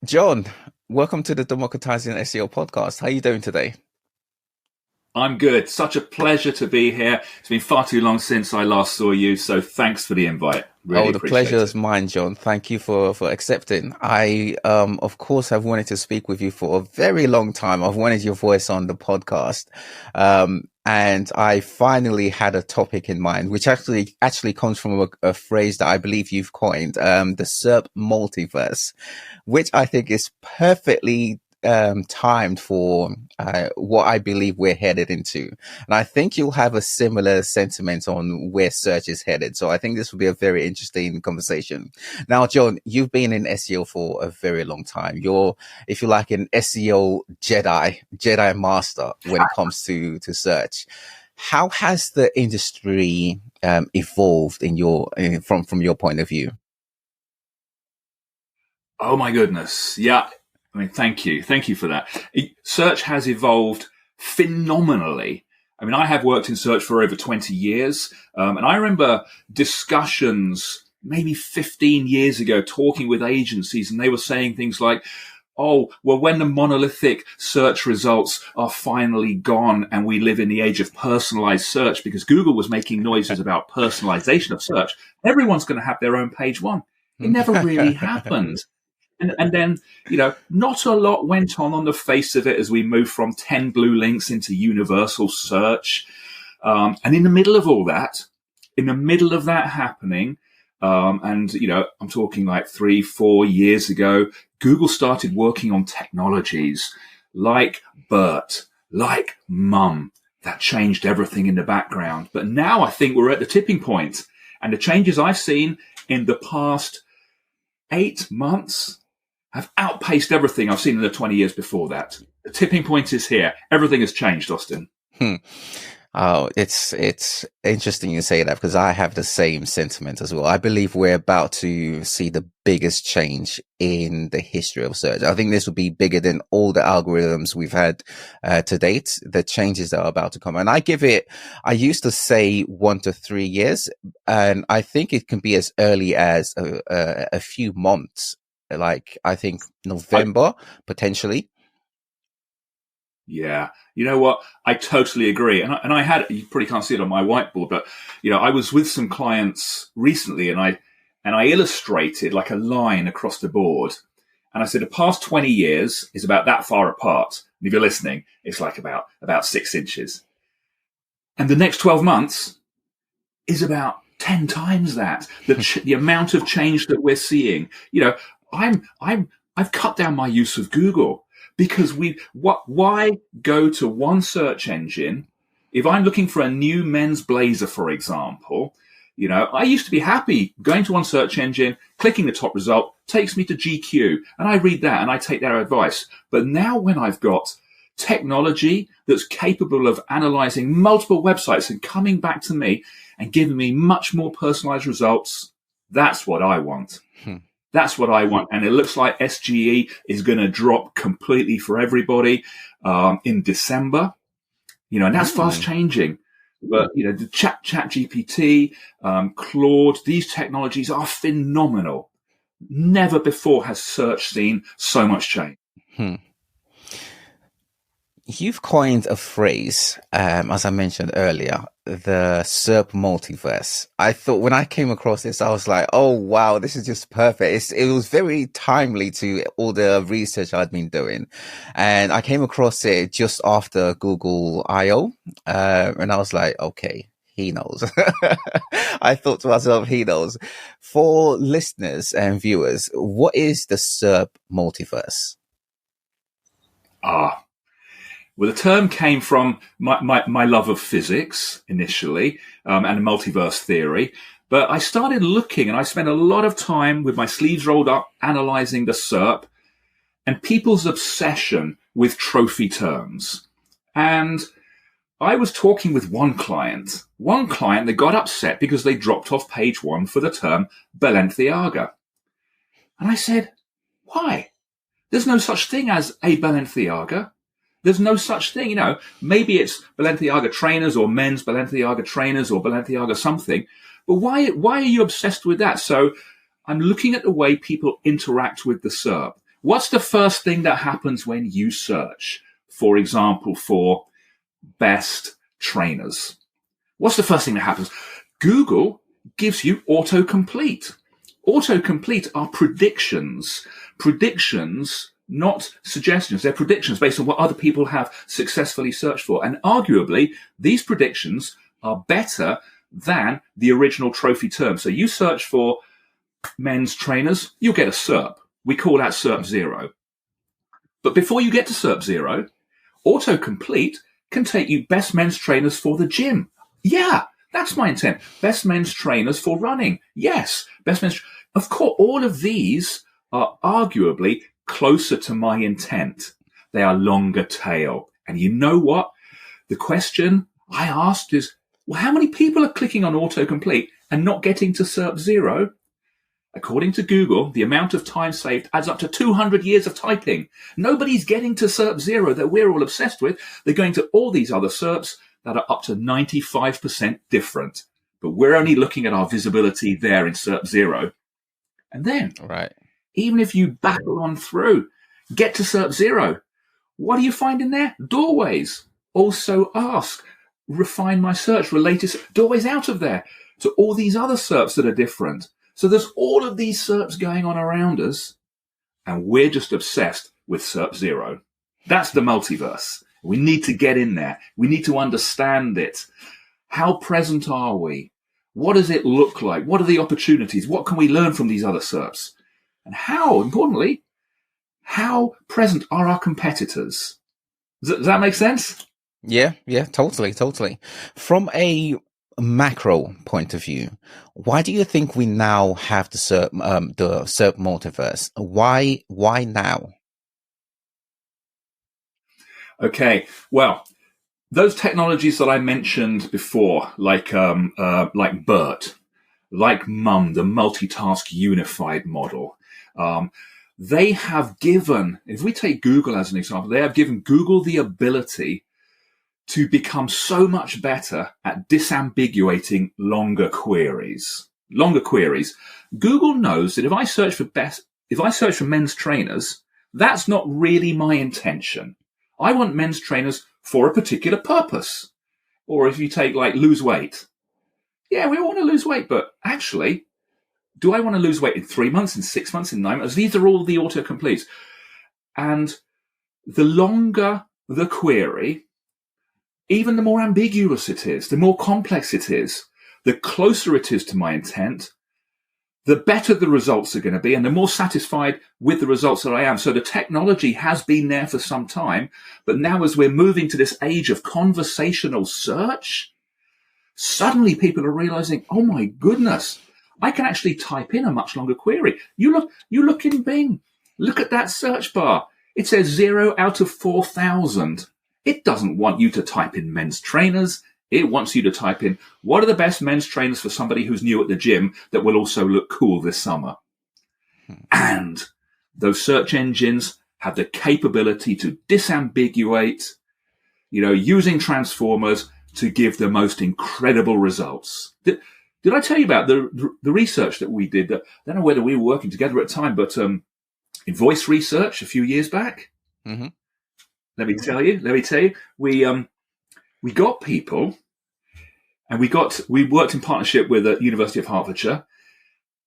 John, welcome to the Democratizing SEO podcast. How are you doing today? I'm good. Such a pleasure to be here. It's been far too long since I last saw you, so thanks for the invite. Really Oh, the pleasure appreciate is it. mine, John. Thank you for accepting. Of course, have wanted to speak with you for a very long time. I've wanted your voice on the podcast. And I finally had a topic in mind, which actually comes from a phrase that I believe you've coined, the SERP Multiverse, which I think is perfectly timed for what I believe we're headed into. And I think you'll have a similar sentiment on where search is headed. So I think this will be a very interesting conversation. Now, John, you've been in SEO for a very long time. You're, if you like, an SEO Jedi master when it comes to search. How has the industry evolved from your point of view? Oh my goodness. Yeah. I mean, thank you. Thank you for that. Search has evolved phenomenally. I mean, I have worked in search for over 20 years. And I remember discussions maybe 15 years ago talking with agencies, and they were saying things like, oh, well, when the monolithic search results are finally gone and we live in the age of personalized search, because Google was making noises about personalization of search, everyone's going to have their own page one. It never really happened. And then, not a lot went on the face of it as we moved from 10 blue links into universal search. And in the middle of all that, happening, I'm talking like 3-4 years ago, Google started working on technologies like BERT, like Mum, that changed everything in the background. But now I think we're at the tipping point, and the changes I've seen in the past 8 months have outpaced everything I've seen in the 20 years before that. The tipping point is here. Everything has changed, Austine. Oh, it's interesting you say that, because I have the same sentiment as well. I believe we're about to see the biggest change in the history of search. I think this will be bigger than all the algorithms we've had to date, the changes that are about to come. And I used to say 1 to 3 years, and I think it can be as early as a few months, like I think November, potentially. Yeah. You know what? I totally agree. And I had, you probably can't see it on my whiteboard, but, I was with some clients recently, and I illustrated like a line across the board. And I said, the past 20 years is about that far apart. And if you're listening, it's like about 6 inches. And the next 12 months is about 10 times that. The amount of change that we're seeing, I've cut down my use of Google, because why go to one search engine? If I'm looking for a new men's blazer, for example, I used to be happy going to one search engine, clicking the top result, takes me to GQ, and I read that and I take their advice. But now when I've got technology that's capable of analyzing multiple websites and coming back to me and giving me much more personalized results, that's what I want. That's what I want. And it looks like SGE is going to drop completely for everybody in December, and that's fast changing. But, the chat GPT, Claude, these technologies are phenomenal. Never before has search seen so much change. You've coined a phrase, as I mentioned earlier, the SERP Multiverse. I thought when I came across this, I was like, oh, wow, this is just perfect. It was very timely to all the research I'd been doing. And I came across it just after Google I/O. And I was like, okay, he knows. I thought to myself, he knows. For listeners and viewers, what is the SERP Multiverse? Well, the term came from my love of physics initially, and multiverse theory. But I started looking, and I spent a lot of time with my sleeves rolled up analyzing the SERP and people's obsession with trophy terms. And I was talking with one client that got upset because they dropped off page 1 for the term Balenciaga. And I said, why? There's no such thing as a Balenciaga. There's no such thing, maybe it's Balenciaga trainers or men's Balenciaga trainers or Balenciaga something. But why are you obsessed with that? So I'm looking at the way people interact with the SERP. What's the first thing that happens when you search, for example, for best trainers? What's the first thing that happens? Google gives you autocomplete. Autocomplete are predictions. Predictions, not suggestions. They're predictions based on what other people have successfully searched for. And arguably, these predictions are better than the original trophy term. So you search for men's trainers, you'll get a SERP. We call that SERP 0. But before you get to SERP 0, autocomplete can take you best men's trainers for the gym. Yeah, that's my intent. Best men's trainers for running. Yes, best men's. Of course, all of these are arguably closer to my intent. They are longer tail. And you know what? The question I asked is, well, how many people are clicking on autocomplete and not getting to SERP 0? According to Google, the amount of time saved adds up to 200 years of typing. Nobody's getting to SERP 0 that we're all obsessed with. They're going to all these other SERPs that are up to 95% different. But we're only looking at our visibility there in SERP 0. And then, right, even if you battle on through, get to SERP 0, what do you find in there? Doorways. Also ask, refine my search, related doorways out of there to all these other SERPs that are different. So there's all of these SERPs going on around us, and we're just obsessed with SERP 0. That's the multiverse. We need to get in there. We need to understand it. How present are we? What does it look like? What are the opportunities? What can we learn from these other SERPs? And how, importantly, how present are our competitors? Does that make sense? Yeah, totally. From a macro point of view, why do you think we now have the SERP Multiverse? Why now? Okay, well, those technologies that I mentioned before, like BERT, like MUM, the multitask unified model, they have given, if we take Google as an example, they have given Google the ability to become so much better at disambiguating longer queries. Google knows that if I search for men's trainers, that's not really my intention. I want men's trainers for a particular purpose. Or if you take like lose weight. Yeah, we all want to lose weight, but actually, do I want to lose weight in 3 months, in 6 months, in 9 months? These are all the autocompletes. And the longer the query, even the more ambiguous it is, the more complex it is, the closer it is to my intent, the better the results are going to be, and the more satisfied with the results that I am. So the technology has been there for some time, but now as we're moving to this age of conversational search, suddenly people are realizing, oh my goodness, I can actually type in a much longer query. You look in Bing, look at that search bar. It says 0 out of 4,000. It doesn't want you to type in men's trainers. It wants you to type in, what are the best men's trainers for somebody who's new at the gym that will also look cool this summer? And those search engines have the capability to disambiguate, using transformers to give the most incredible results. Did I tell you about the research that we did? I don't know whether we were working together at the time, but in voice research a few years back, mm-hmm. Let me tell you, we got people, and we worked in partnership with the University of Hertfordshire,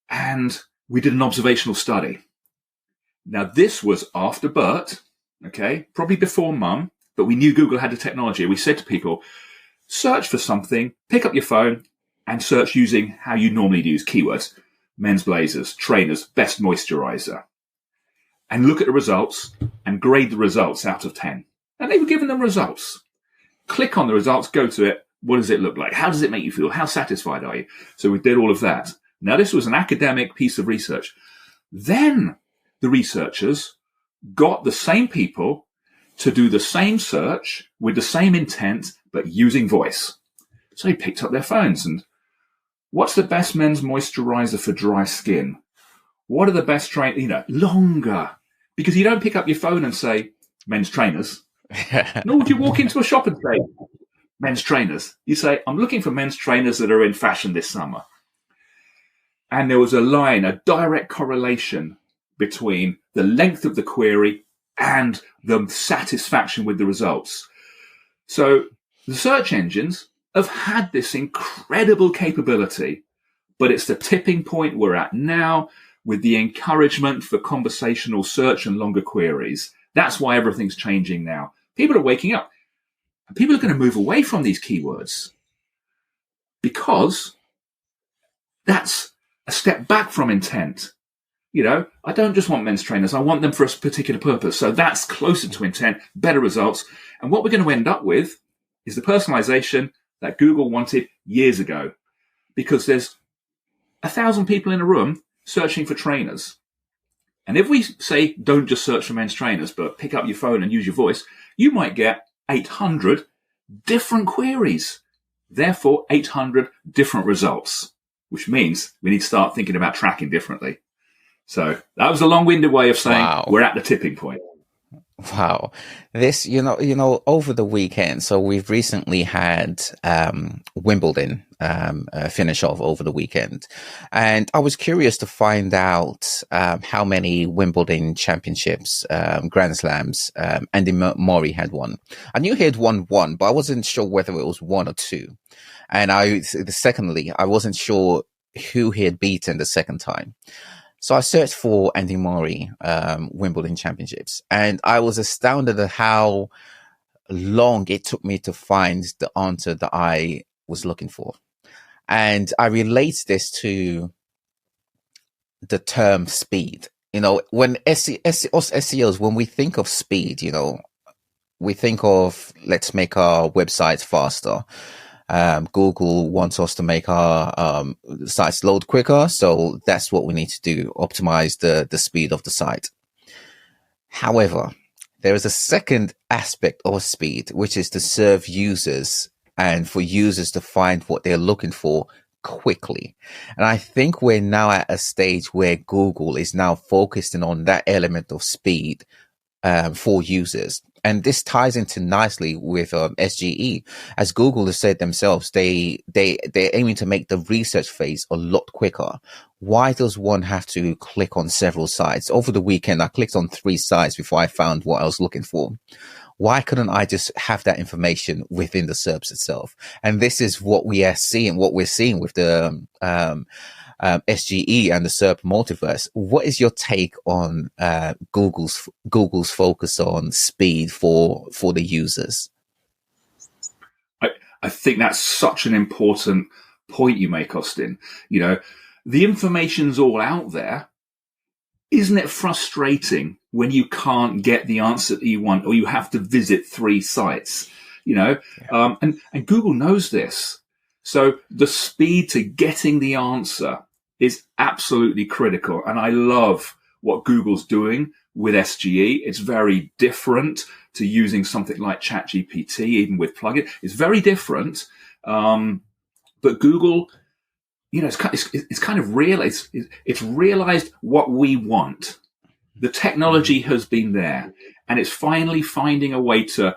and we did an observational study. Now, this was after BERT, okay, probably before MUM, but we knew Google had the technology. We said to people, search for something, pick up your phone, and search using how you normally use keywords, men's blazers, trainers, best moisturizer, and look at the results and grade the results out of 10. And they were given them results. Click on the results, go to it. What does it look like? How does it make you feel? How satisfied are you? So we did all of that. Now, this was an academic piece of research. Then the researchers got the same people to do the same search with the same intent, but using voice. So they picked up their phones and, what's the best men's moisturizer for dry skin? What are the best longer? Because you don't pick up your phone and say, men's trainers. Nor would you walk into a shop and say, men's trainers. You say, I'm looking for men's trainers that are in fashion this summer. And there was a direct correlation between the length of the query and the satisfaction with the results. So the search engines have had this incredible capability, but it's the tipping point we're at now with the encouragement for conversational search and longer queries. That's why everything's changing now. People are waking up. And people are going to move away from these keywords because that's a step back from intent. I don't just want men's trainers. I want them for a particular purpose. So that's closer to intent, better results. And what we're going to end up with is the personalization that Google wanted years ago, because there's 1,000 people in a room searching for trainers. And if we say, don't just search for men's trainers, but pick up your phone and use your voice, you might get 800 different queries, therefore 800 different results, which means we need to start thinking about tracking differently. So that was a long-winded way of saying We're at the tipping point. Wow. This, over the weekend, so we've recently had Wimbledon finish off over the weekend. And I was curious to find out how many Wimbledon championships, Grand Slams, Andy Murray had won. I knew he had won one, but I wasn't sure whether it was one or two. And secondly, I wasn't sure who he had beaten the second time. So I searched for Andy Murray Wimbledon championships, and I was astounded at how long it took me to find the answer that I was looking for. And I relate this to the term speed. When SEOs, when we think of speed, we think of, let's make our websites faster. Google wants us to make our sites load quicker, so that's what we need to do, optimize the speed of the site. However, there is a second aspect of speed, which is to serve users and for users to find what they're looking for quickly. And I think we're now at a stage where Google is now focusing on that element of speed for users. And this ties into nicely with SGE, as Google has said themselves, they're aiming to make the research phase a lot quicker. Why does one have to click on several sites? Over the weekend, I clicked on 3 sites before I found what I was looking for. Why couldn't I just have that information within the SERPs itself? And this is what we're seeing with the SGE and the SERP Multiverse. What is your take on Google's focus on speed for the users? I think that's such an important point you make, Austine. The information's all out there. Isn't it frustrating when you can't get the answer that you want, or you have to visit 3 sites? And Google knows this. So the speed to getting the answer is absolutely critical. And I love what Google's doing with SGE. It's very different to using something like ChatGPT, even with plugin. It's very different. But Google, it's kind of realized, it's realized what we want. The technology has been there, and it's finally finding a way to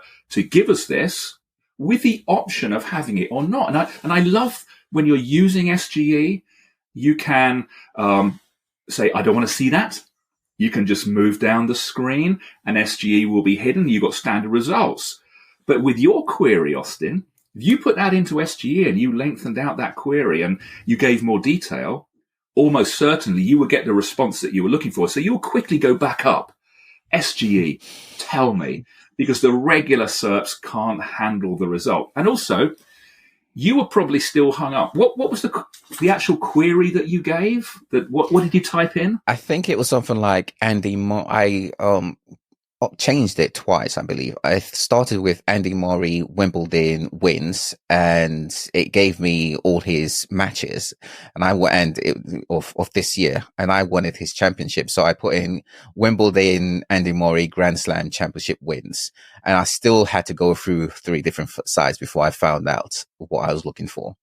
give us this with the option of having it or not. And I love when you're using SGE, you can say, I don't want to see that. You can just move down the screen and SGE will be hidden. You've got standard results. But with your query, Austine, if you put that into SGE and you lengthened out that query and you gave more detail, almost certainly you would get the response that you were looking for. So you'll quickly go back up. SGE, tell me, because the regular SERPs can't handle the result. And also, you were probably still hung up. What was the actual query that you gave? What did you type in? I think it was something like Andy Murray. I changed it twice, I believe. I started with Andy Murray Wimbledon wins, and it gave me all his matches, of this year, and I wanted his championship. So I put in Wimbledon Andy Murray Grand Slam championship wins, and I still had to go through 3 different sites before I found out what I was looking for.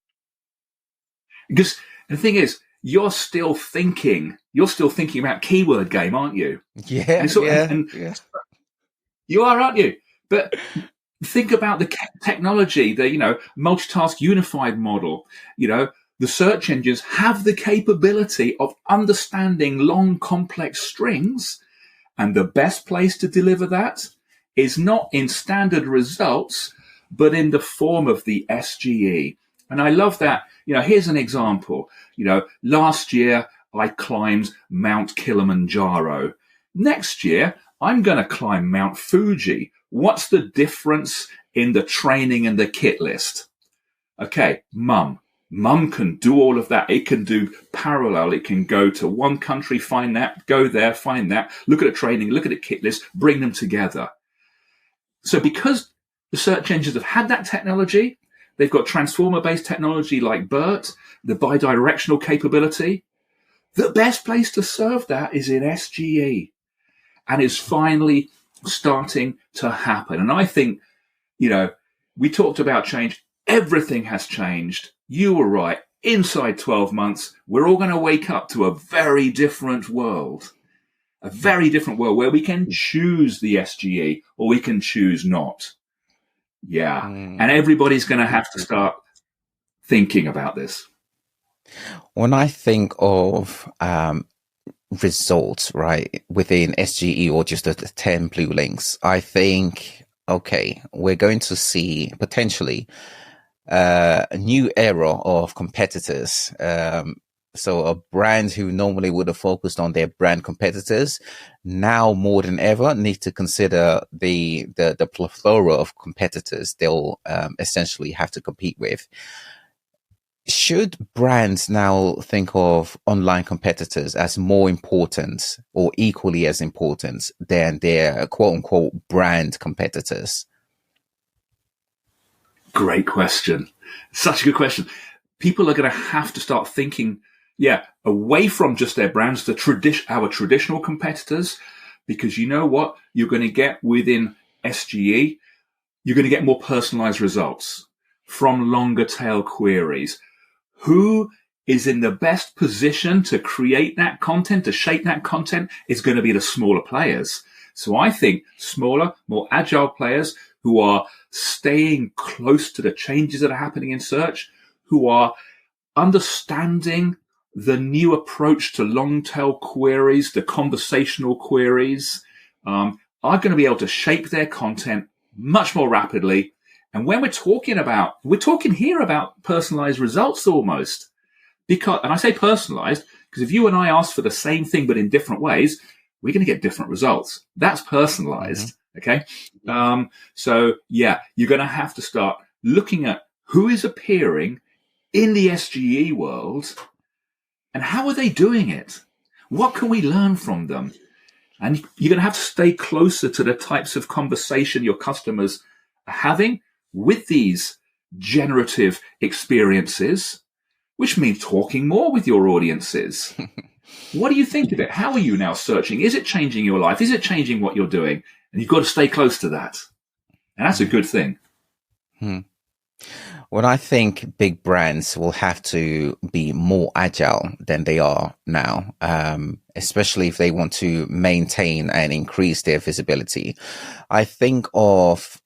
Because the thing is, you're still thinking about keyword game, aren't you? Yeah, yeah. You are, aren't you? But think about the technology, the multitask unified model. the search engines have the capability of understanding long, complex strings. And the best place to deliver that is not in standard results, but in the form of the SGE. And I love that. Here's an example. Last year I climbed Mount Kilimanjaro. Next year, I'm going to climb Mount Fuji. What's the difference in the training and the kit list? Okay, Mum can do all of that. It can do parallel. It can go to one country, find that, go there, find that, look at the training, look at the kit list, bring them together. So because the search engines have had that technology, they've got transformer-based technology like BERT, the bidirectional capability. The best place to serve that is in SGE, and is finally starting to happen. And I think, we talked about change. Everything has changed. You were right. Inside 12 months, we're all going to wake up to a very different world. A very different world where we can choose the SGE or we can choose not. Yeah. And everybody's going to have to start thinking about this. When I think of results, right, within SGE or just the 10 blue links, I think, okay, we're going to see potentially a new era of competitors. So a brand who normally would have focused on their brand competitors now more than ever need to consider the plethora of competitors they'll essentially have to compete with. Should brands now think of online competitors as more important or equally as important than their quote unquote brand competitors? Great question. Such a good question. People are going to have to start thinking, away from just their brands, our traditional competitors, because you know what you're going to get within SGE? You're going to get more personalized results from longer tail queries. Who is in the best position to create that content, to shape that content, is going to be the smaller players. So I think smaller, more agile players who are staying close to the changes that are happening in search, who are understanding the new approach to long tail queries, the conversational queries, are going to be able to shape their content much more rapidly. And when we're talking here about personalized results almost, and I say personalized because if you and I ask for the same thing but in different ways, we're going to get different results. That's personalized. Okay. You're going to have to start looking at who is appearing in the SGE world and how are they doing it? What can we learn from them? And you're going to have to stay closer to the types of conversation your customers are having with these generative experiences, which means talking more with your audiences. What do you think of it? How are you now searching? Is it changing your life? Is it changing what you're doing? And you've got to stay close to that. And that's a good thing. Well, I think big brands will have to be more agile than they are now, especially if they want to maintain and increase their visibility. I think of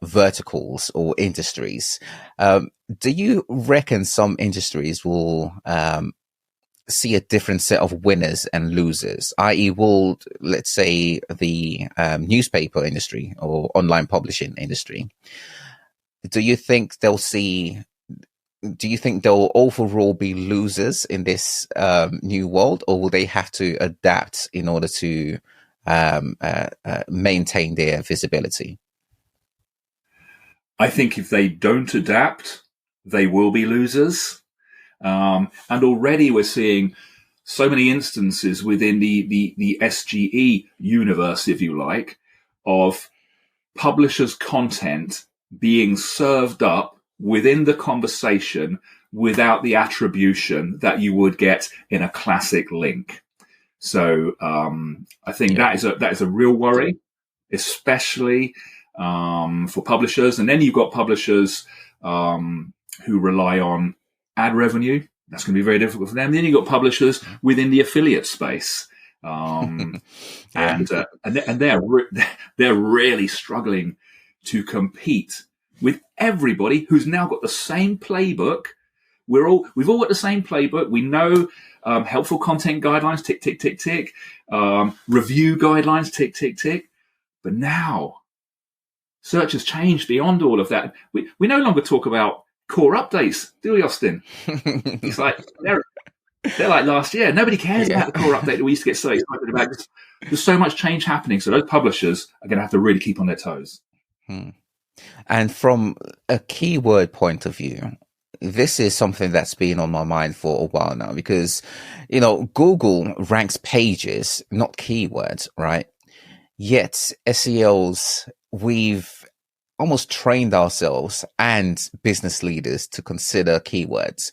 verticals or industries. Do you reckon some industries will see a different set of winners and losers, i.e. will, let's say, the newspaper industry or online publishing industry, do you think they'll overall be losers in this new world, or will they have to adapt in order to maintain their visibility? I think if they don't adapt, they will be losers. And already we're seeing so many instances within the SGE universe, if you like, of publishers' content being served up within the conversation without the attribution that you would get in a classic link. So I think that is a real worry, especially for publishers. And then you've got publishers who rely on ad revenue. That's going to be very difficult for them. Then you've got publishers within the affiliate space. And they're really struggling to compete with everybody who's now got the same playbook We've all got the same playbook. We know helpful content guidelines, tick, tick, tick, tick. Review guidelines, tick, tick, tick. But now, search has changed beyond all of that. We no longer talk about core updates, do we, Austine? It's like they're like last year. Nobody cares about the core update that we used to get so excited about. There's so much change happening. So those publishers are going to have to really keep on their toes. And from a keyword point of view, this is something that's been on my mind for a while now, because, Google ranks pages, not keywords, right? Yet SEOs, we've almost trained ourselves and business leaders to consider keywords.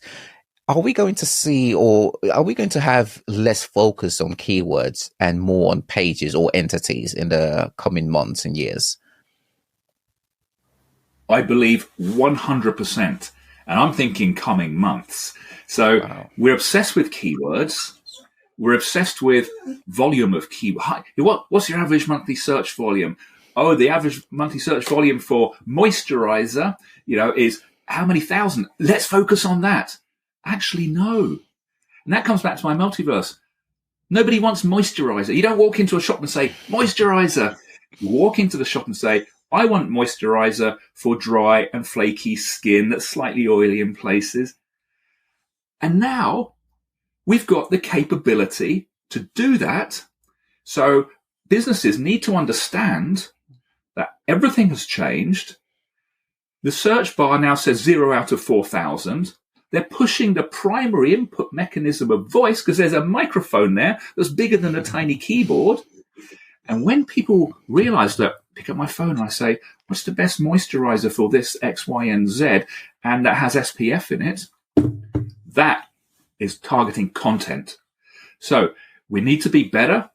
Are we going to see, or are we going to have less focus on keywords and more on pages or entities in the coming months and years? I believe 100%. And I'm thinking coming months. So We're obsessed with keywords. We're obsessed with volume of keywords. What's your average monthly search volume? Oh, the average monthly search volume for moisturizer, is how many thousand? Let's focus on that. Actually, no. And that comes back to my multiverse. Nobody wants moisturizer. You don't walk into a shop and say, moisturizer. You walk into the shop and say, I want moisturizer for dry and flaky skin that's slightly oily in places. And now we've got the capability to do that. So businesses need to understand that everything has changed. The search bar now says 0 out of 4,000. They're pushing the primary input mechanism of voice because there's a microphone there that's bigger than a tiny keyboard. And when people realize that, pick up my phone and I say, what's the best moisturizer for this X, Y, and Z, and that has SPF in it, that is targeting content. So we need to be better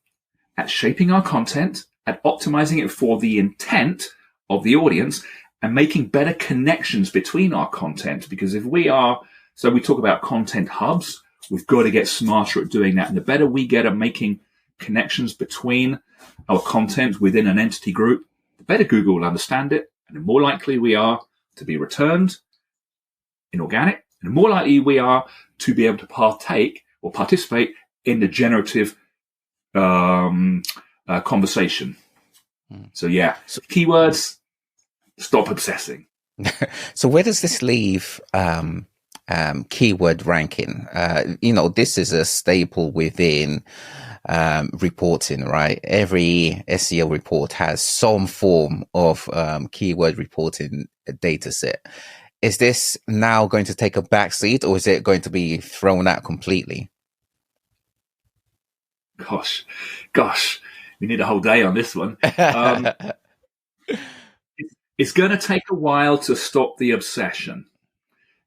at shaping our content, at optimizing it for the intent of the audience, and making better connections between our content. Because we talk about content hubs, we've got to get smarter at doing that. And the better we get at making connections between our content within an entity group, the better Google will understand it, and the more likely we are to be returned in organic, and the more likely we are to be able to participate in the generative conversation. So keywords, stop obsessing. So where does this leave keyword ranking? This is a staple within reporting, right? Every SEO report has some form of keyword reporting data set. Is this now going to take a backseat, or is it going to be thrown out completely? Gosh, we need a whole day on this one. It's going to take a while to stop the obsession,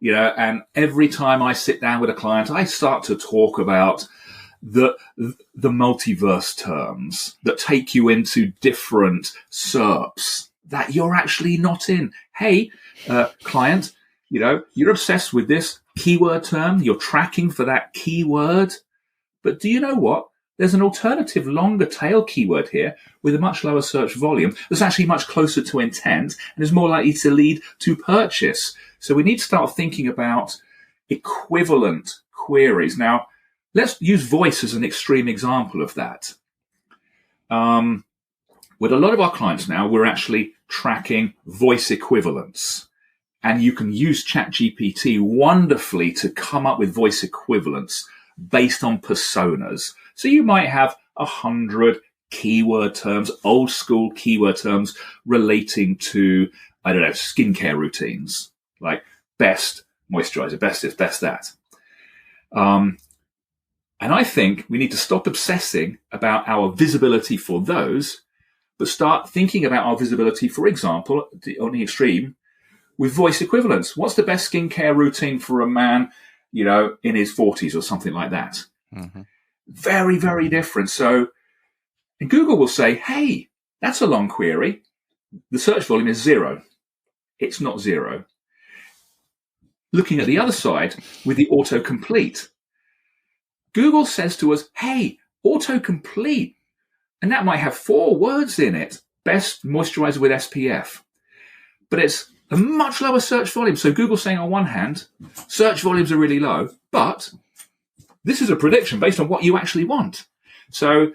and every time I sit down with a client, I start to talk about the multiverse terms that take you into different SERPs that you're actually not in. Hey, client, you're obsessed with this keyword term. You're tracking for that keyword. But do you know what? There's an alternative longer tail keyword here with a much lower search volume that's actually much closer to intent and is more likely to lead to purchase. So we need to start thinking about equivalent queries. Now, let's use voice as an extreme example of that. With a lot of our clients now, we're actually tracking voice equivalents. And you can use ChatGPT wonderfully to come up with voice equivalents based on personas. So you might have 100 keyword terms, old school keyword terms relating to, skincare routines, like best moisturizer, best this, best that. And I think we need to stop obsessing about our visibility for those, but start thinking about our visibility, for example, on the extreme, with voice equivalents. What's the best skincare routine for a man, in his 40s or something like that? Mm-hmm. Very, very different. So, and Google will say, hey, that's a long query. The search volume is 0. It's not 0. Looking at the other side with the autocomplete, Google says to us, hey, autocomplete. And that might have 4 words in it. Best moisturizer with SPF. But it's a much lower search volume. So Google's saying on one hand, search volumes are really low, but this is a prediction based on what you actually want. So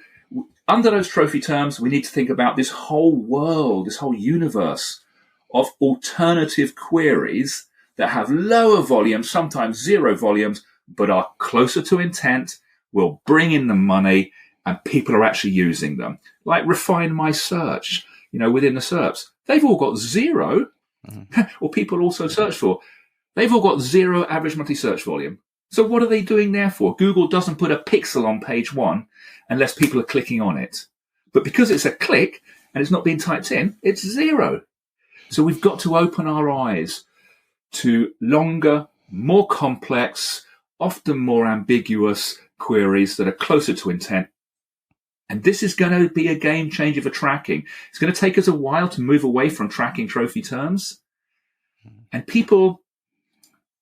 under those trophy terms, we need to think about this whole world, this whole universe of alternative queries that have lower volumes, sometimes zero volumes, but are closer to intent, will bring in the money, and people are actually using them. Like Refine My Search, within the SERPs. They've all got zero, or people also search for. They've all got zero average monthly search volume. So what are they doing there for? Google doesn't put a pixel on page one unless people are clicking on it. But because it's a click and it's not being typed in, it's zero. So we've got to open our eyes to longer, more complex, often more ambiguous queries that are closer to intent. And this is going to be a game changer for tracking. It's going to take us a while to move away from tracking trophy terms. And people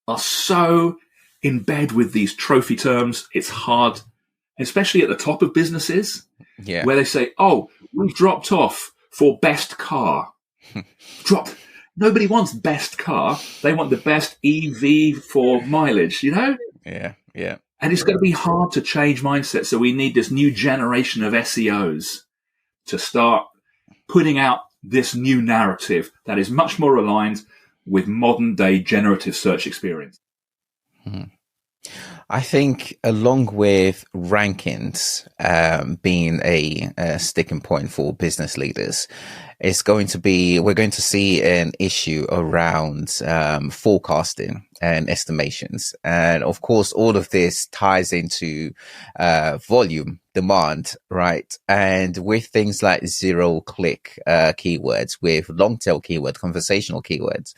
are so in bed with these trophy terms. It's hard, especially at the top of businesses, where they say, oh, we've dropped off for best car. Nobody wants best car. They want the best EV for mileage, Yeah. And it's going to be hard to change mindset. So we need this new generation of SEOs to start putting out this new narrative that is much more aligned with modern day generative search experience. I think along with rankings being a sticking point for business leaders, we're going to see an issue around forecasting and estimations. And of course, all of this ties into volume, demand, right? And with things like zero-click keywords, with long-tail keywords, conversational keywords,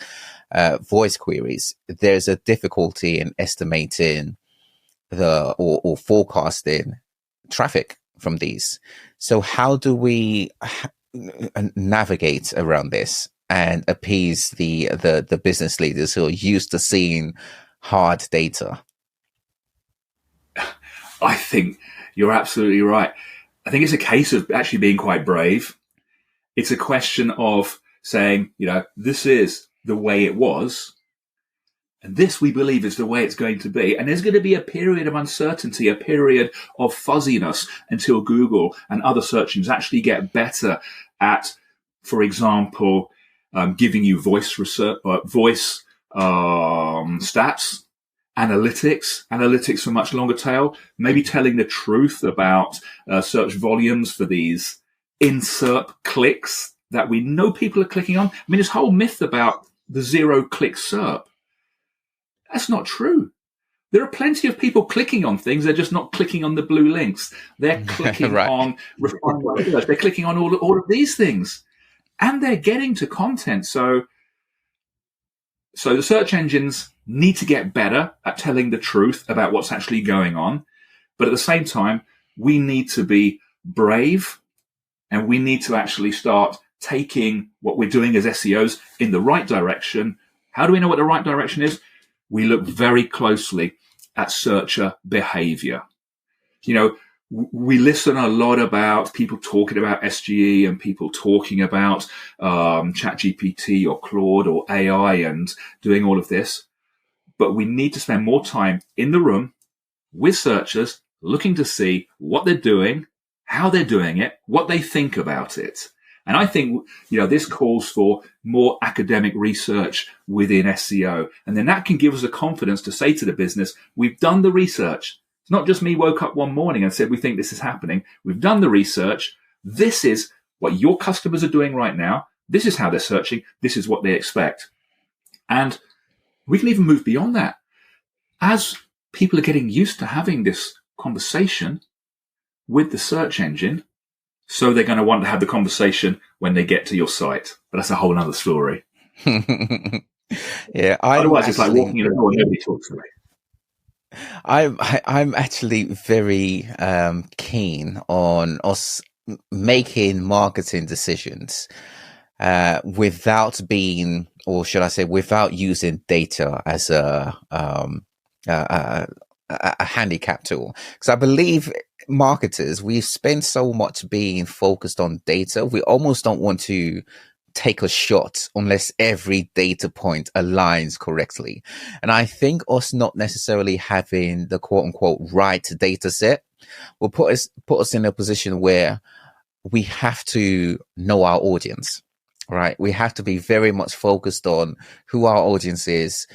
voice queries, there's a difficulty in estimating or forecasting traffic from these. So how do we navigate around this and appease the business leaders who are used to seeing hard data? I think you're absolutely right. I think it's a case of actually being quite brave. It's a question of saying, this is the way it was, and this we believe is the way it's going to be. And there's going to be a period of uncertainty, a period of fuzziness until Google and other search engines actually get better at, for example, giving you voice research, voice stats, analytics for much longer tail, maybe telling the truth about search volumes for these SERP clicks that we know people are clicking on. I mean, this whole myth about the zero-click SERP, that's not true. There are plenty of people clicking on things. They're just not clicking on the blue links. They're clicking on they're clicking on all of these things, and they're getting to content. So the search engines need to get better at telling the truth about what's actually going on. But at the same time, we need to be brave, and we need to actually start taking what we're doing as SEOs in the right direction. How do we know what the right direction is? We look very closely at searcher behavior. We listen a lot about people talking about SGE and people talking about ChatGPT or Claude or AI and doing all of this. But we need to spend more time in the room with searchers, looking to see what they're doing, how they're doing it, what they think about it. And I think, this calls for more academic research within SEO. And then that can give us the confidence to say to the business, we've done the research. It's not just me woke up one morning and said, we think this is happening. We've done the research. This is what your customers are doing right now. This is how they're searching. This is what they expect. And we can even move beyond that. As people are getting used to having this conversation with the search engine, so they're going to want to have the conversation when they get to your site. But that's a whole other story. Yeah. Otherwise, it's like walking in a door and nobody talks to me. I'm actually very keen on us making marketing decisions without being, or should I say, without using data as a handicap tool. Because I believe marketers, we spend so much being focused on data, we almost don't want to take a shot unless every data point aligns correctly. And I think us not necessarily having the quote unquote right data set will put us in a position where we have to know our audience, right? We have to be very much focused on who our audience is,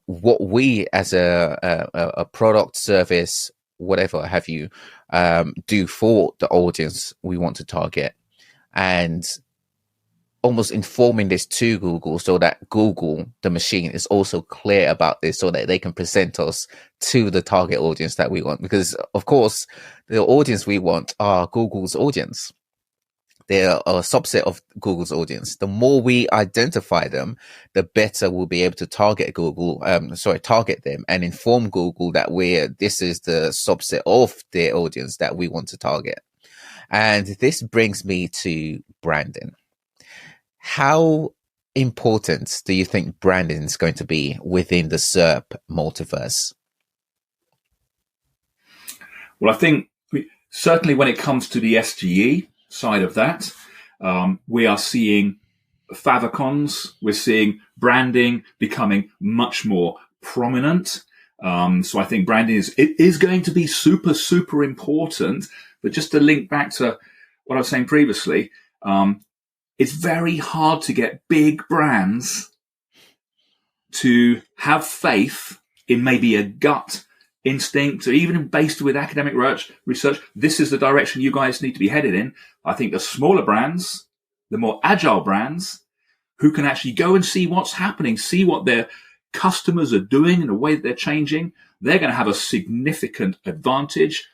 what we as a product, service, whatever have you, do for the audience we want to target, and almost informing this to Google so that Google, the machine, is also clear about this so that they can present us to the target audience that we want. Because, of course, the audience we want are Google's audience. They're a subset of Google's audience. The more we identify them, the better we'll be able to target target them and inform Google that this is the subset of their audience that we want to target. And this brings me to branding. How important do you think branding is going to be within the SERP multiverse? Well, I think certainly when it comes to the SGE side of that, we are seeing favicons, we're seeing branding becoming much more prominent. So I think branding is going to be super, super important. But just to link back to what I was saying previously, it's very hard to get big brands to have faith in maybe a gut instinct, or even based with academic research, this is the direction you guys need to be headed in. I think the smaller brands, the more agile brands, who can actually go and see what's happening, see what their customers are doing and the way that they're changing, they're going to have a significant advantage.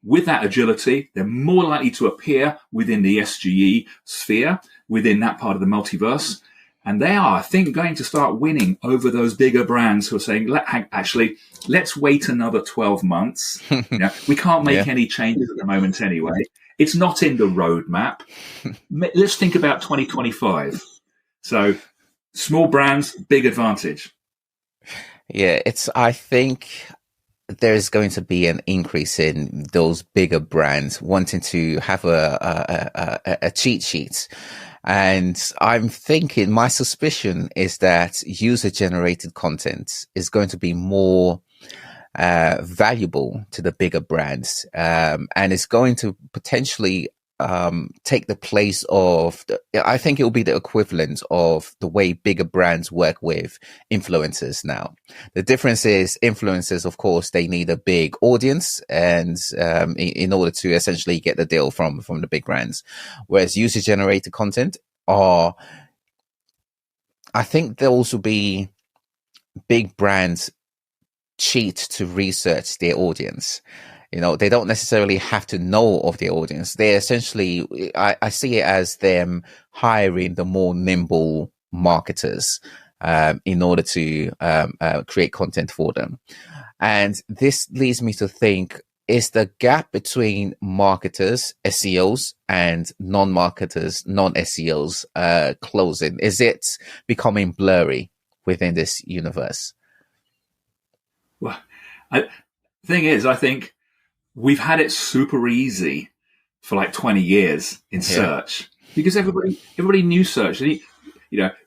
With that agility, they're more likely to appear within the SGE sphere, within that part of the multiverse. And they are, I think, going to start winning over those bigger brands who are saying, let's wait another 12 months. We can't make any changes at the moment anyway. It's not in the roadmap. Let's think about 2025. So small brands, big advantage. Yeah, I think there's going to be an increase in those bigger brands wanting to have a cheat sheet. And I'm thinking, my suspicion is that user-generated content is going to be more valuable to the bigger brands, and it's going to potentially take the place of, I think it will be the equivalent of the way bigger brands work with influencers now. The difference is influencers, of course, they need a big audience and in order to essentially get the deal from the big brands. Whereas user-generated content I think there will also be big brands cheat to research their audience. They don't necessarily have to know of their audience. They essentially, I see it as them hiring the more nimble marketers in order to create content for them. And this leads me to think, is the gap between marketers, SEOs, and non-marketers, non-SEOs closing? Is it becoming blurry within this universe? Well, the thing is, I think we've had it super easy for like 20 years in search because everybody knew search. And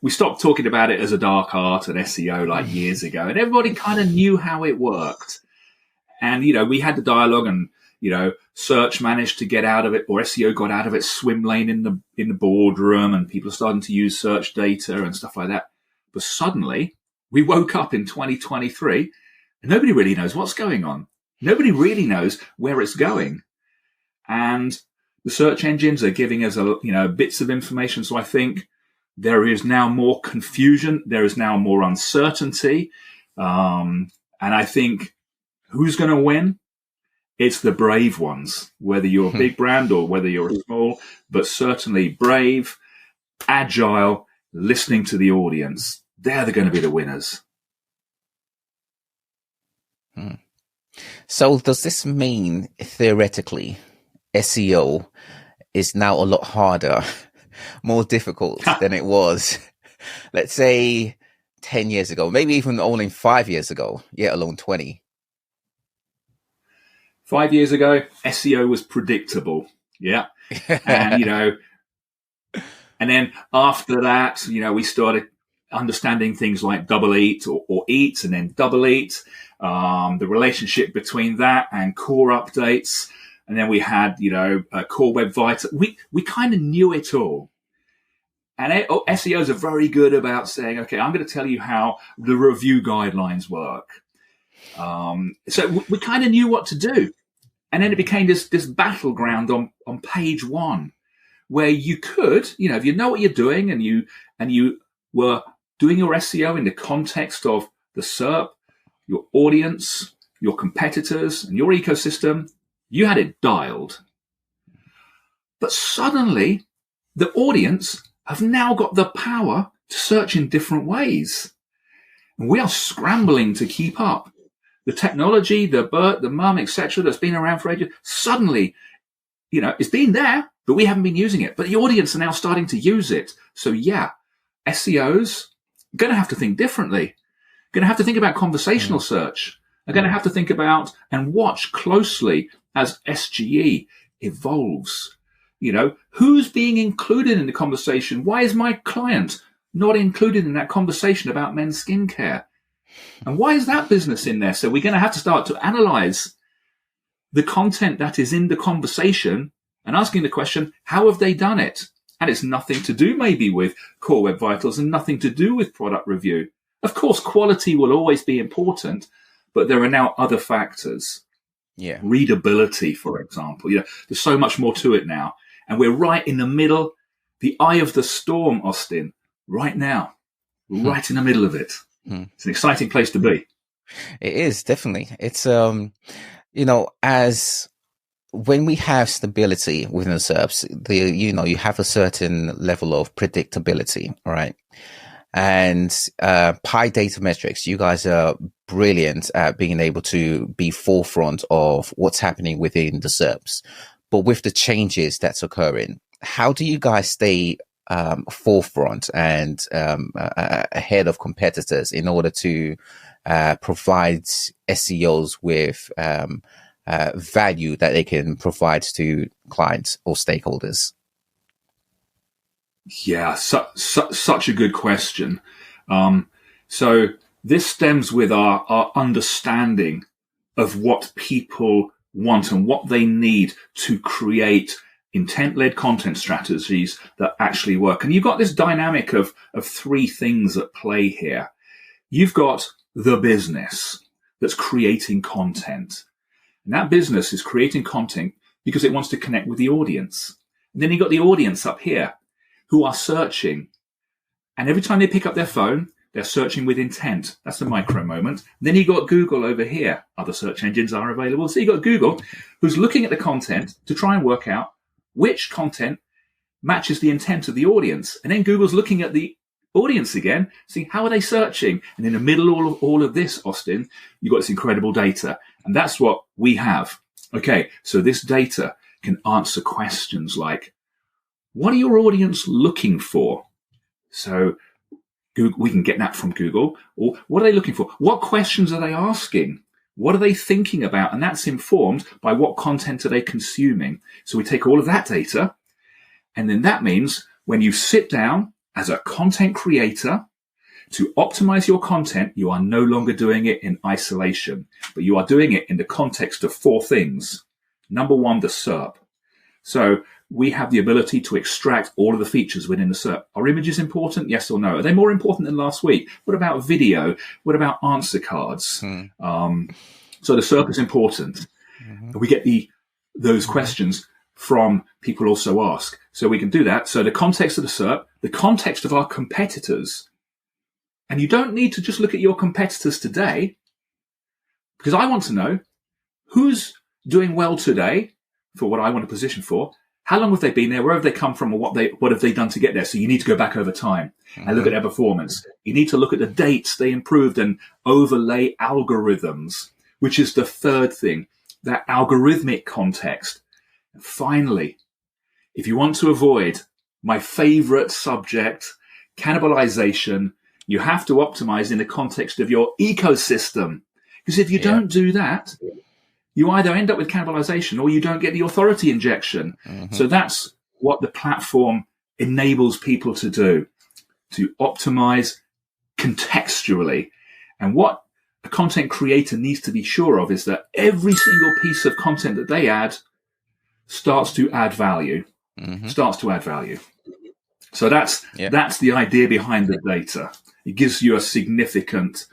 we stopped talking about it as a dark art and SEO like years ago, and everybody kind of knew how it worked. And, we had the dialogue and, search managed to get out of it, or SEO got out of its swim lane in the boardroom, and people are starting to use search data and stuff like that. But suddenly we woke up in 2023 and nobody really knows what's going on. Nobody really knows where it's going. And the search engines are giving us, bits of information. So I think there is now more confusion. There is now more uncertainty. And I think who's going to win? It's the brave ones, whether you're a big brand or whether you're small, but certainly brave, agile, listening to the audience. They're going to be the winners. So does this mean, theoretically, SEO is now a lot harder, more difficult than it was, let's say, 10 years ago, maybe even only 5 years ago, yet alone 20? 5 years ago, SEO was predictable. Yeah. And, And then after that, we started understanding things like double eat or eat and then double eat, the relationship between that and core updates. And then we had, core web vital. We kind of knew it all. And SEOs are very good about saying, okay, I'm going to tell you how the review guidelines work. So we kind of knew what to do. And then it became this battleground on page one, where you could, if you know what you're doing and you were doing your SEO in the context of the SERP, your audience, your competitors, and your ecosystem, you had it dialed. But suddenly, the audience have now got the power to search in different ways. And we are scrambling to keep up. The technology, the BERT, the MUM, etc., that's been around for ages, suddenly, it's been there, but we haven't been using it. But the audience are now starting to use it. So yeah, SEOs are going to have to think differently. Going to have to think about conversational search. They're going to have to think about and watch closely as SGE evolves. Who's being included in the conversation? Why is my client not included in that conversation about men's skincare? And why is that business in there? So we're going to have to start to analyze the content that is in the conversation and asking the question, how have they done it? And it's nothing to do maybe with core web vitals and nothing to do with product review. Of course, quality will always be important, but there are now other factors. Yeah. Readability, for example. There's so much more to it now. And we're right in the middle, the eye of the storm, Austine, right now, right in the middle of it. It's an exciting place to be. It is, definitely. It's, as when we have stability within the SERPs, you have a certain level of predictability, right? And Pi Datametrics, you guys are brilliant at being able to be forefront of what's happening within the SERPs. But with the changes that's occurring, how do you guys stay forefront and ahead of competitors in order to provide SEOs with value that they can provide to clients or stakeholders? Yeah, such a good question. So this stems with our understanding of what people want and what they need to create intent-led content strategies that actually work. And you've got this dynamic of three things at play here. You've got the business that's creating content. And that business is creating content because it wants to connect with the audience. And then you've got the audience up here who are searching. And every time they pick up their phone, they're searching with intent. That's the micro moment. Then you've got Google over here. Other search engines are available. So you've got Google who's looking at the content to try and work out which content matches the intent of the audience. And then Google's looking at the audience again, seeing how are they searching. And in the middle of all of this, Austine, you've got this incredible data. And that's what we have. Okay, so this data can answer questions like, what are your audience looking for? So we can get that from Google. Or what are they looking for? What questions are they asking? What are they thinking about? And that's informed by what content are they consuming. So we take all of that data, and then that means when you sit down as a content creator to optimize your content, you are no longer doing it in isolation, but you are doing it in the context of four things. Number one, the SERP. So we have the ability to extract all of the features within the SERP. Are images important? Yes or no? Are they more important than last week? What about video? What about answer cards? So the SERP is important. We get those questions from people also ask. So we can do that. So the context of the SERP, the context of our competitors. And you don't need to just look at your competitors today, because I want to know who's doing well today for what I want to position for. How long have they been there? Where have they come from? Or what have they done to get there? So you need to go back over time and look at their performance. You need to look at the dates they improved and overlay algorithms, which is the third thing, that algorithmic context. And finally, if you want to avoid my favorite subject, cannibalization, you have to optimize in the context of your ecosystem. Because if you don't do that, you either end up with cannibalization or you don't get the authority injection. So that's what the platform enables people to do, to optimize contextually. And what a content creator needs to be sure of is that every single piece of content that they add starts to add value, So that's the idea behind the data. It gives you a significant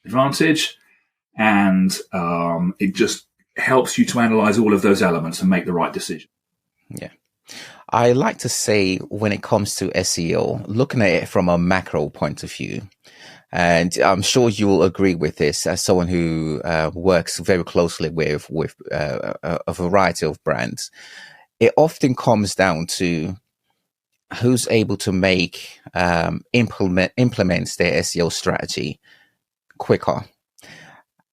advantage, and it just helps you to analyze all of those elements and make the right decision. Yeah. I like to say, when it comes to SEO, looking at it from a macro point of view, and I'm sure you will agree with this as someone who works very closely with a variety of brands, it often comes down to who's able to implements their SEO strategy quicker.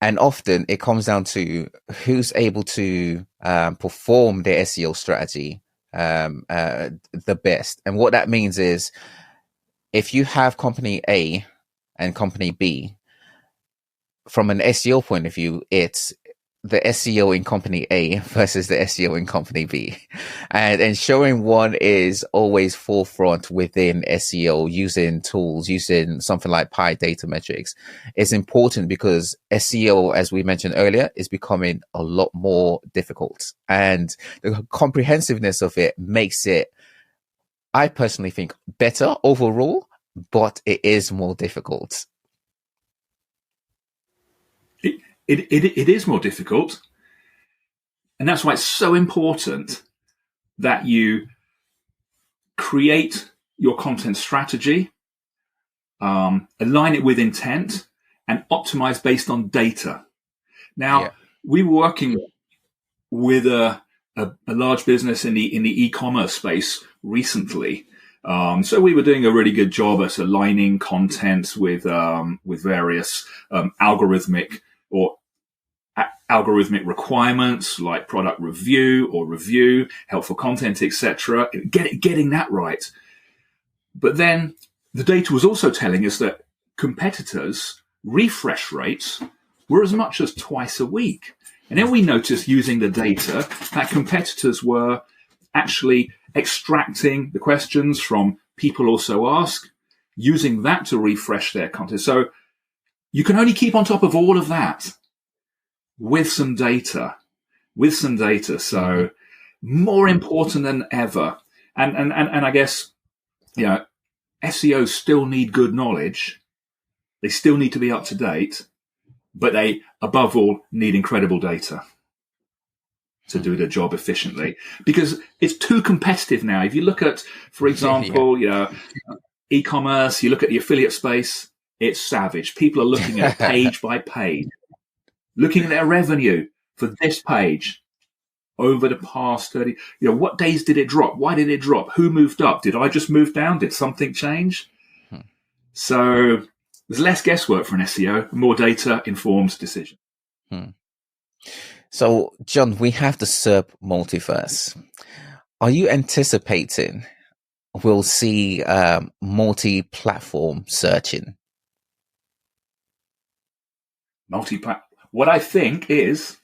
And often it comes down to who's able to perform their SEO strategy the best. And what that means is, if you have company A and company B, from an SEO point of view, it's the SEO in company A versus the SEO in company B, and ensuring one is always forefront within SEO, using tools, using something like Pi Datametrics, is important, because SEO, as we mentioned earlier, is becoming a lot more difficult, and the comprehensiveness of it makes it, I personally think, better overall, but it is more difficult. It is more difficult, and that's why it's so important that you create your content strategy, align it with intent, and optimize based on data. Now, we were working with a large business in the e-commerce space recently. So we were doing a really good job at aligning content with various algorithmic requirements like product review, helpful content, etc. Getting that right. But then the data was also telling us that competitors' refresh rates were as much as twice a week. And then we noticed, using the data, that competitors were actually extracting the questions from people also ask, using that to refresh their content. So you can only keep on top of all of that with some data. So more important than ever. And I guess, SEOs still need good knowledge. They still need to be up to date, but they, above all, need incredible data to do their job efficiently, because it's too competitive now. If you look at, for example, e-commerce, you look at the affiliate space, it's savage. People are looking at page by page, looking at their revenue for this page over the past 30. What days did it drop? Why did it drop? Who moved up? Did I just move down? Did something change? So there's less guesswork for an SEO, more data informed decision. So, Jon, we have the SERP Multiverse. Are you anticipating we'll see multi-platform searching? What I think is,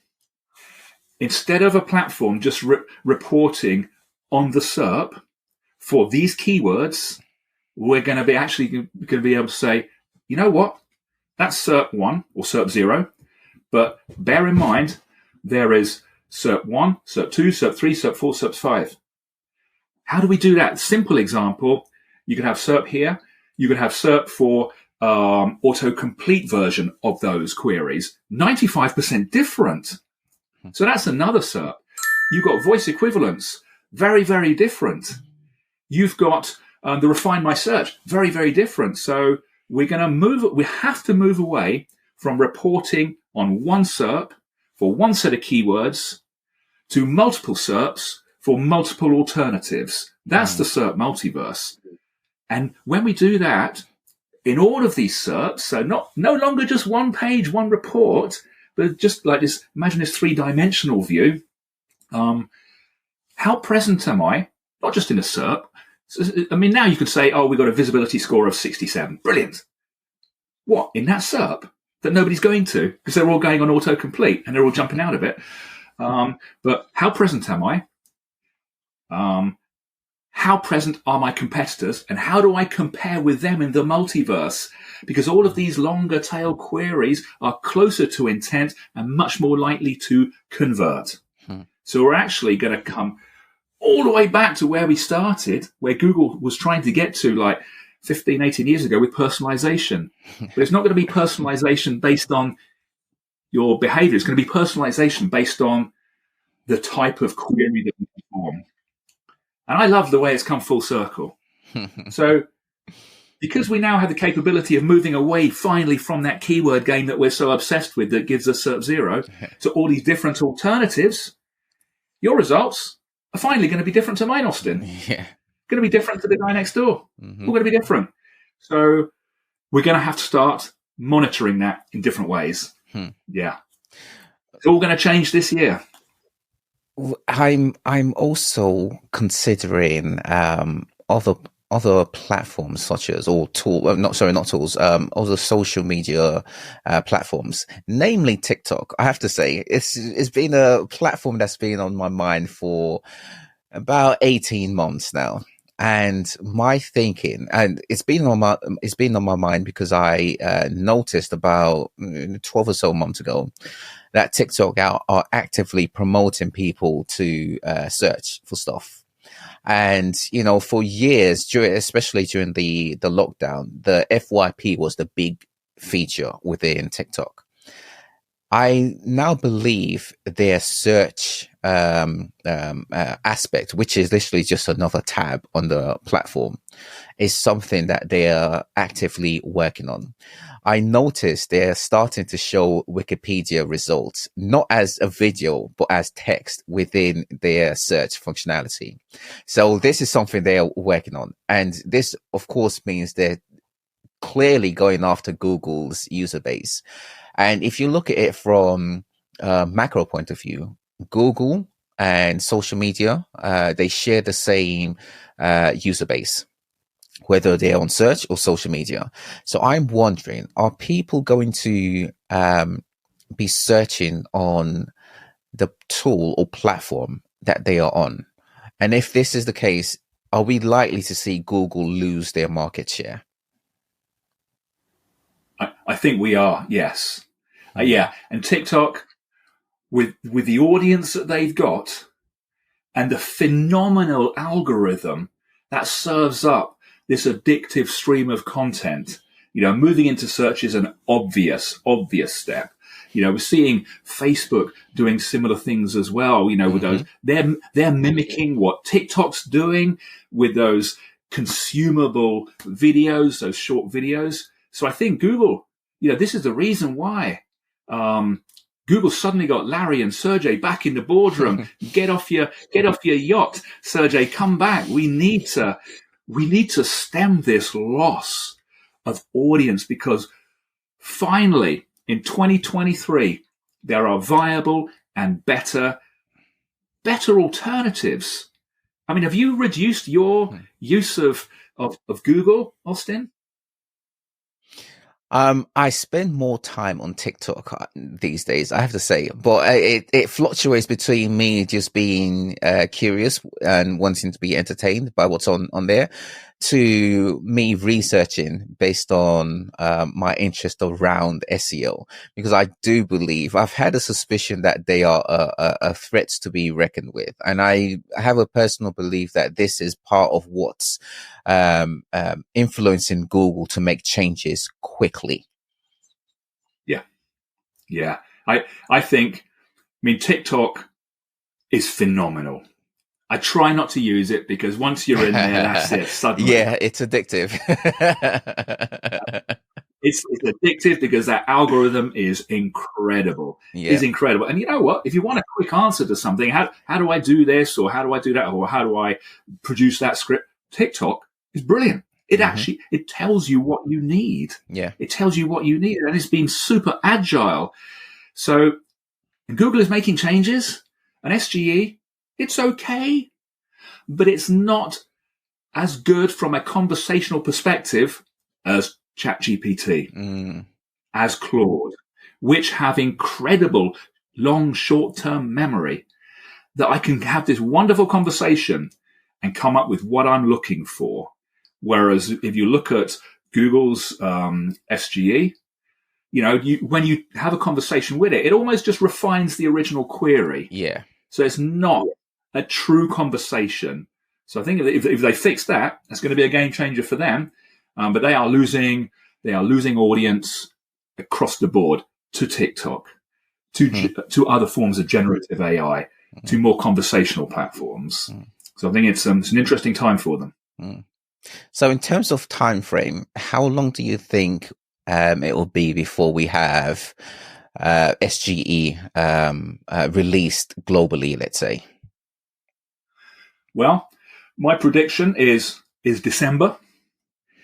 instead of a platform just reporting on the SERP for these keywords, we're going to be able to say, you know what, that's SERP 1 or SERP 0, but bear in mind there is SERP 1, SERP 2, SERP 3, SERP 4, SERP 5. How do we do that? Simple example, you could have SERP here, you could have SERP for autocomplete version of those queries, 95% different. So that's another SERP. You've got voice equivalence, very, very different. You've got the Refine My Search, very, very different. So we have to move away from reporting on one SERP for one set of keywords to multiple SERPs for multiple alternatives. That's the SERP Multiverse. And when we do that, in all of these SERPs, so no longer just one page, one report, but just like this, imagine this three-dimensional view. How present am I? Not just in a SERP. Now you could say, we've got a visibility score of 67. Brilliant. What, in that SERP that nobody's going to, because they're all going on autocomplete and they're all jumping out of it. But how present am I? how present are my competitors and how do I compare with them in the multiverse? Because all of these longer tail queries are closer to intent and much more likely to convert. So we're actually going to come all the way back to where we started, where Google was trying to get to like 15, 18 years ago with personalization. But it's not going to be personalization based on your behavior. It's going to be personalization based on the type of query that we perform. And I love the way it's come full circle. So because we now have the capability of moving away finally from that keyword game that we're so obsessed with that gives us SERP 0 to all these different alternatives, your results are finally going to be different to mine, Austine. Yeah. Going to be different to the guy next door. We're going to be different. So we're going to have to start monitoring that in different ways. Yeah. It's all going to change this year. I'm also considering other platforms such as other social media platforms, namely TikTok. I have to say it's been a platform that's been on my mind for about 18 months now. And my thinking, and it's been on my mind because I noticed about 12 or so months ago that TikTok are actively promoting people to search for stuff. And, for years, especially during the lockdown, the FYP was the big feature within TikTok. I now believe their search aspect, which is literally just another tab on the platform, is something that they are actively working on. I noticed they're starting to show Wikipedia results, not as a video, but as text within their search functionality. So this is something they are working on. And this, of course, means they're clearly going after Google's user base. And if you look at it from a macro point of view, Google and social media, they share the same user base, whether they're on search or social media. So I'm wondering, are people going to be searching on the tool or platform that they are on? And if this is the case, are we likely to see Google lose their market share? I think we are, yes. Yeah, and TikTok, with the audience that they've got and the phenomenal algorithm that serves up this addictive stream of content, moving into search is an obvious step. We're seeing Facebook doing similar things as well, with those, they're mimicking what TikTok's doing with those consumable videos, those short videos. So I think Google, this is the reason why Google suddenly got Larry and Sergey back in the boardroom. Get off your yacht, Sergey. Come back. We need to stem this loss of audience, because finally in 2023 there are viable and better alternatives. I mean, have you reduced your use of Google, Austine? I spend more time on TikTok these days, I have to say, but it fluctuates between me just being curious and wanting to be entertained by what's on there, to me researching based on my interest around SEO, because I do believe, I've had a suspicion that they are a threat to be reckoned with, and I have a personal belief that this is part of what's influencing Google to make changes quickly. Yeah. I think, TikTok is phenomenal. I try not to use it because once you're in there, that's it. Suddenly, yeah, it's addictive. It's addictive because that algorithm is incredible. Yeah. Is incredible. And you know what? If you want a quick answer to something, how do I do this, or how do I do that, or how do I produce that script? TikTok is brilliant. It actually, it tells you what you need. Yeah. It tells you what you need, and it's been super agile. So Google is making changes, and SGE, it's okay, but it's not as good from a conversational perspective as ChatGPT, as Claude, which have incredible long, short-term memory, that I can have this wonderful conversation and come up with what I'm looking for. Whereas if you look at Google's SGE, when you have a conversation with it, it almost just refines the original query. Yeah. So it's not a true conversation. So I think if they fix that, that's going to be a game changer for them. But they are losing audience across the board to TikTok, to other forms of generative AI, to more conversational platforms. So I think it's an interesting time for them. So in terms of time frame, how long do you think it will be before we have SGE released globally, let's say? Well, my prediction is December.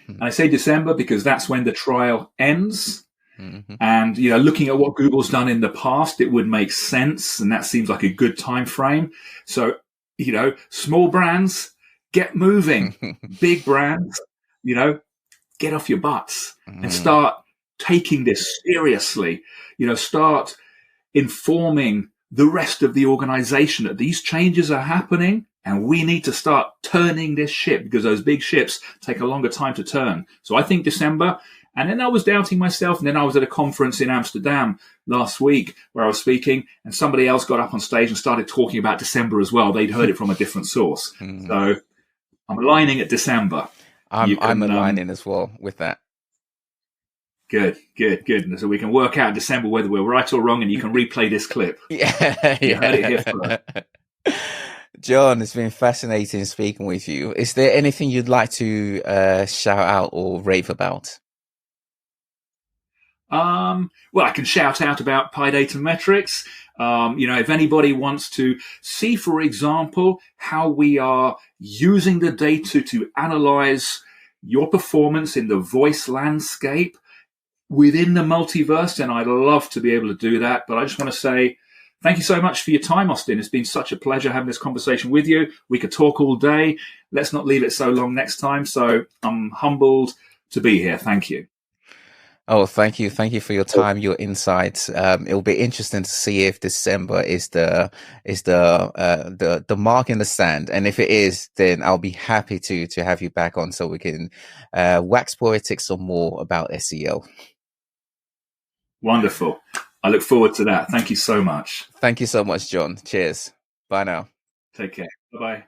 And I say December because that's when the trial ends. And, looking at what Google's done in the past, it would make sense. And that seems like a good time frame. So, small brands, get moving. Big brands, get off your butts and start taking this seriously. Start informing the rest of the organization that these changes are happening and we need to start turning this ship, because those big ships take a longer time to turn. So I think December. And then I was doubting myself. And then I was at a conference in Amsterdam last week where I was speaking, and somebody else got up on stage and started talking about December as well. They'd heard it from a different source. So I'm aligning at December. I'm aligning as well with that. Good. So we can work out in December whether we're right or wrong, and you can replay this clip. Yeah. You heard it here first. Jon, it's been fascinating speaking with you. Is there anything you'd like to shout out or rave about? Well, I can shout out about Pi Datametrics. If anybody wants to see, for example, how we are using the data to analyze your performance in the voice landscape within the multiverse, then I'd love to be able to do that. But I just want to say thank you so much for your time, Austine. It's been such a pleasure having this conversation with you. We could talk all day. Let's not leave it so long next time. So I'm humbled to be here. Thank you. Oh, thank you. Thank you for your time, your insights. It'll be interesting to see if December is the mark in the sand. And if it is, then I'll be happy to have you back on so we can wax poetic some more about SEO. Wonderful. I look forward to that. Thank you so much. Thank you so much, Jon. Cheers. Bye now. Take care. Bye-bye.